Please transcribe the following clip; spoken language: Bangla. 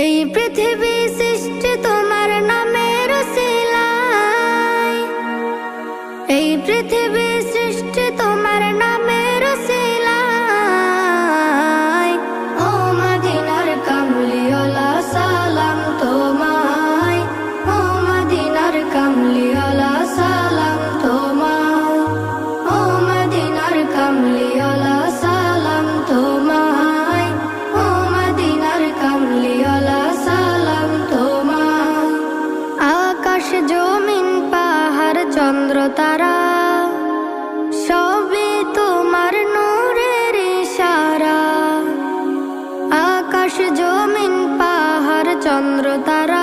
এই পৃথিবী সৃষ্টি তোমার নামের উসিলায়, এই পৃথিবী সৃষ্টি তোমার নামের উসিলায়। ও মদিনার কামলিওয়ালা সালাম তোমায়, ও মদিনার কামলিওয়ালা সালাম তোমায়, ও মদিনার কামলিওয়ালা সালাম তোমায়, ও মদিনার কামলিওয়ালা সালাম তোমায়। আকাশ জমিন পাহাড় চন্দ্র তারা সবই তোমার নূরের ইশারা। আকাশ জমিন পাহাড় চন্দ্র তারা